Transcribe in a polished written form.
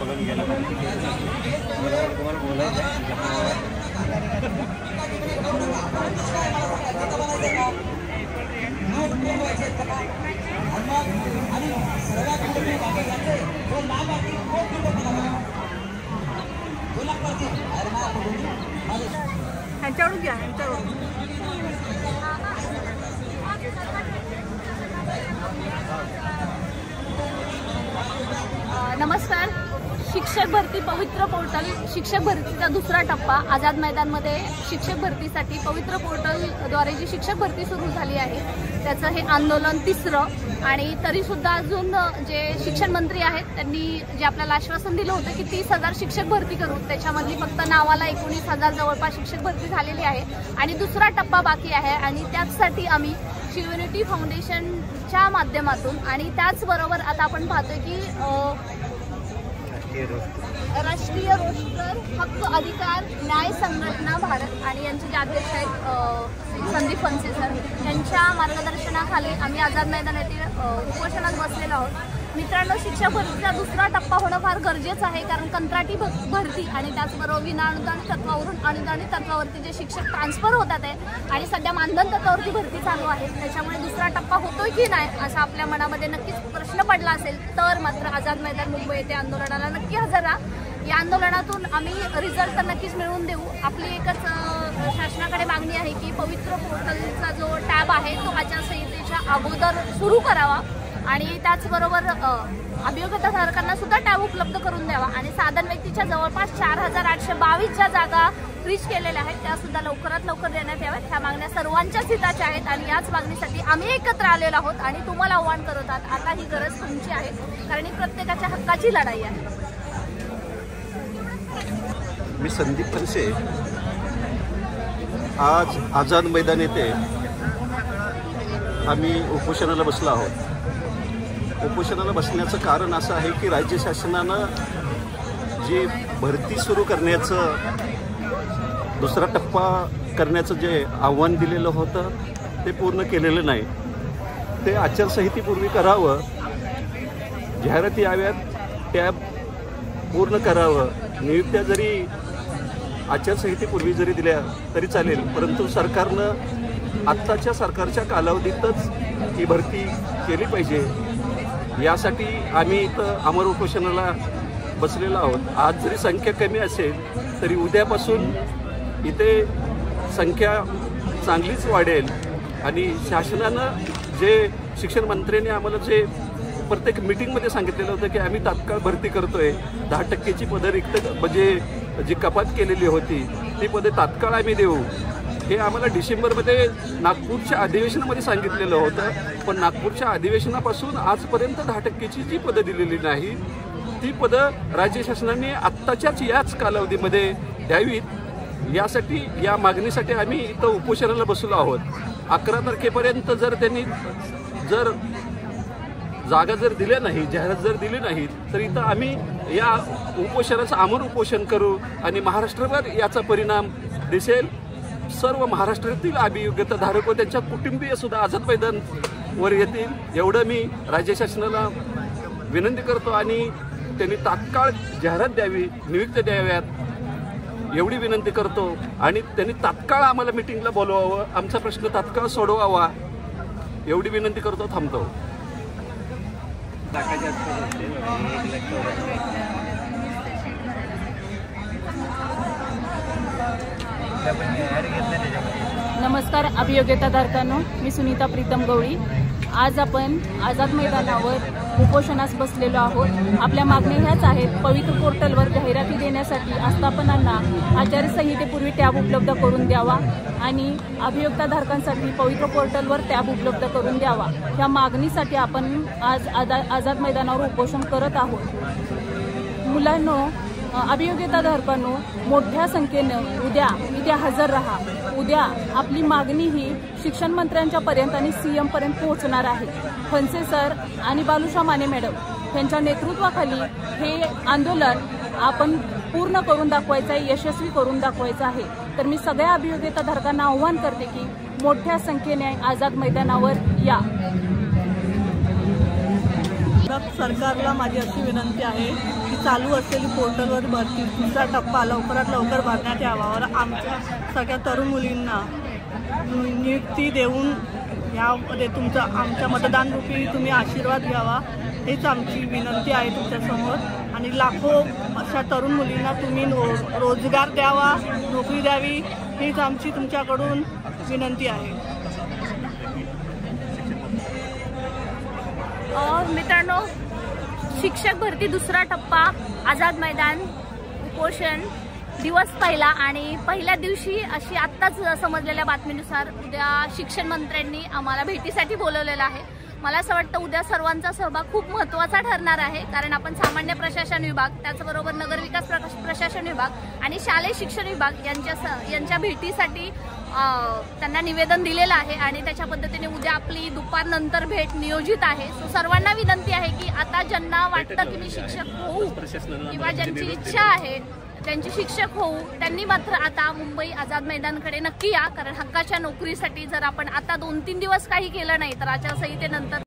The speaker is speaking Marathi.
दाखवलं गेलं तुम्हाला बोलायचं ह्यांच्याकडून घ्या ह्यांच्याकडून. नमस्कार. शिक्षक भरती पवित्र पोर्टल शिक्षक भरतीचा दुसरा टप्पा आझाद मैदानमध्ये शिक्षक भरतीसाठी पवित्र पोर्टलद्वारे जी शिक्षक भरती सुरू झाली आहे त्याचं हे आंदोलन तिसरं. आणि तरीसुद्धा अजून जे शिक्षण मंत्री आहेत त्यांनी जे आपल्याला आश्वासन दिलं होतं की 30,000 शिक्षक भरती करू, त्याच्यामधली फक्त नावाला 19,000 जवळपास शिक्षक भरती झालेली आहे आणि दुसरा टप्पा बाकी आहे. आणि त्याचसाठी आम्ही शिवयुनिटी फाउंडेशनच्या माध्यमातून आणि त्याचबरोबर आता आपण पाहतोय की राष्ट्रीय रोस्टर हक्क अधिकार न्याय संघटना भारत आणि यांचे जे अध्यक्ष आहेत संदीप फनसे सर यांच्या मार्गदर्शनाखाली आम्ही आझाद मैदान येथे उपोषणात बसलेलो आहोत. मित्रांनो, शिक्षक भरतीचा दुसरा टप्पा होणं फार गरजेचं आहे, कारण कंत्राटी भरती आणि त्याचबरोबर विना अनुदानित तत्वावरून अनुदानित तत्वावरती जे शिक्षक ट्रान्सफर होतात आहे आणि सध्या मानधन तत्वावरती भरती चालू आहे, त्याच्यामुळे दुसरा टप्पा होतोय की नाही असा आपल्या मनामध्ये नक्कीच प्रश्न पडला असेल तर मात्र आझाद मैदान मुंबई येथे आंदोलनाला नक्की हजर राहा. या आंदोलनातून आम्ही रिझल्ट तर नक्कीच मिळवून देऊ. आपली एकच शासनाकडे मागणी आहे की पवित्र पोर्टलचा जो टॅब आहे तो आचारसंहितेच्या अगोदर सुरू करावा आणि त्याचबरोबर अभियोग्यताधारकांना सुद्धा टॅब उपलब्ध करून द्यावा आणि साधन व्यक्तीच्या जवळपास 4,822 ज्या जागा फ्रीज केलेल्या आहेत त्या सुद्धा लवकरात लवकर देण्यात याव्यात. ह्या मागण्या सर्वांच्याच हिताच्या आहेत आणि याच मागणीसाठी आम्ही एकत्र आलेलो आहोत आणि तुम्हाला आव्हान करत आहात. आता ही गरज तुमची आहे, कारण ही प्रत्येकाच्या हक्काची लढाई आहे. मी संदीप फनसे आज आझाद मैदान येथे आम्ही उपोषणाला बसलो आहोत. उपोषणाला बसण्याचं कारण असं आहे की राज्य शासनानं जे भरती सुरू करण्याचं दुसरा टप्पा करण्याचं जे आव्हान दिलेलं होतं ते पूर्ण केलेलं नाही. ते आचारसंहितेपूर्वी करावं, जाहिराती याव्यात, टॅब पूर्ण करावं. नियुक्त्या जरी आचारसंहितेपूर्वी जरी दिल्या तरी चालेल, परंतु सरकारनं आत्ताच्या सरकारच्या कालावधीतच ही भरती केली पाहिजे. यासाठी आम्ही इथं अमर उपोषणाला बसलेलो आहोत. आज जरी संख्या कमी असेल तरी उद्यापासून इथे संख्या चांगलीच वाढेल आणि शासनानं जे शिक्षण मंत्र्यांनी आम्हाला जे प्रत्येक मीटिंगमध्ये सांगितलेलं होतं की आम्ही तात्काळ भरती करतोय, 10% पदं रिक्त म्हणजे जी कपात केलेली होती ती पदे तात्काळ आम्ही देऊ, हे आम्हाला डिसेंबरमध्ये नागपूरच्या अधिवेशनामध्ये सांगितलेलं होतं. पण नागपूरच्या अधिवेशनापासून आजपर्यंत 10%ची जी पदं दिलेली नाही ती पदं राज्य शासनाने आत्ताच्याच याच कालावधीमध्ये द्यावीत. यासाठी या मागणीसाठी आम्ही इथं उपोषणाला बसलो आहोत. 11 तारखेपर्यंत जर त्यांनी जागा जर दिल्या नाही, जाहिरात जर दिली नाही तर इथं आम्ही या उपोषणाचं अमर उपोषण करू आणि महाराष्ट्रभर याचा परिणाम दिसेल. सर्व महाराष्ट्रातील अभियोग्यताधारक व त्यांच्या कुटुंबीय सुद्धा आझाद मैदानवर येतील एवढं मी राज्य शासनाला विनंती करतो आणि त्यांनी तात्काळ जाहिरात द्यावी, नियुक्त्या द्याव्यात एवढी विनंती करतो आणि त्यांनी तात्काळ आम्हाला मिटिंगला बोलवावं, आमचा प्रश्न तात्काळ सोडवावा एवढी विनंती करतो. थांबतो. नमस्कार अभियोग्यताधारकांनो, मी सुनीता प्रीतम गवळी. आज आपण आझाद मैदानावर उपोषणास बसलेलो आहोत. आपल्या मागण्या ह्याच आहेत: पवित्र पोर्टलवर जाहिराती देण्यासाठी आस्थापनांना आचारसंहितेपूर्वी टॅब उपलब्ध करून द्यावा आणि अभियोक्ताधारकांसाठी पवित्र पोर्टलवर टॅब उपलब्ध करून द्यावा. ह्या मागणीसाठी आपण आज आझाद मैदानावर उपोषण करत आहोत. मुलांनो, अभियोग्यताधारकांनो, मोठ्या संख्येनं उद्या इथे हजर राहा. उद्या आपली मागणी ही शिक्षण मंत्र्यांच्या पर्यंत आणि सीएम पर्यंत पोहोचणार आहे. फनसे सर आणि बालुशा माने मॅडम यांच्या नेतृत्वाखाली हे आंदोलन आपण पूर्ण करून दाखवायचं आहे, यशस्वी करून दाखवायचं आहे. तर मी सगळ्या अभियोग्यताधारकांना आव्हान करते की मोठ्या संख्येने आझाद मैदानावर या. सरकारला माझी अशी विनंती आहे की चालू असलेली पोर्टलवर भरती दुसरा टप्पा लवकरात लवकर भरण्यात यावा और आमच्या सगळ्या तरुण मुलींना नियुक्ती देऊन यामध्ये तुमचा आमच्या मतदानरूपी तुम्ही आशीर्वाद घ्यावा हेच आमची विनंती आहे तुमच्यासमोर। आणि लाखो अशा तरुण मुलींना तुम्ही रोजगार द्यावा, नोकरी द्यावी हीच आमची तुमच्याकडून विनंती आहे। मित्रांनो, शिक्षक भरती दुसरा टप्पा, आझाद मैदान, उपोषण दिवस पहिला आणि पहिल्या दिवशी अशी आत्ताच समजलेल्या बातमीनुसार उद्या शिक्षण मंत्र्यांनी आम्हाला भेटीसाठी बोलवलेलं आहे। मला असं वाटतं उद्या सर्वांचा सहभाग खूप महत्त्वाचा ठरणार आहे, कारण आपण सामान्य प्रशासन विभाग, त्याचबरोबर नगरविकास प्रशासन विभाग आणि शालेय शिक्षण विभाग यांच्या भेटीसाठी त्यांना निवेदन दिलेलं आहे आणि त्याच्या पद्धतीने उद्या आपली दुपारनंतर भेट नियोजित आहे। सो सर्वांना विनंती आहे की आता ज्यांना वाटतं की मी शिक्षक होऊ किंवा ज्यांची इच्छा आहे त्यांची शिक्षक होऊ, त्यांनी मात्र आता मुंबई आझाद मैदानकडे नक्की या, कारण हक्काच्या नोकरीसाठी जर आपण आता 2-3 दिवस काही केलं नाही तर आचारसंहितेनंतर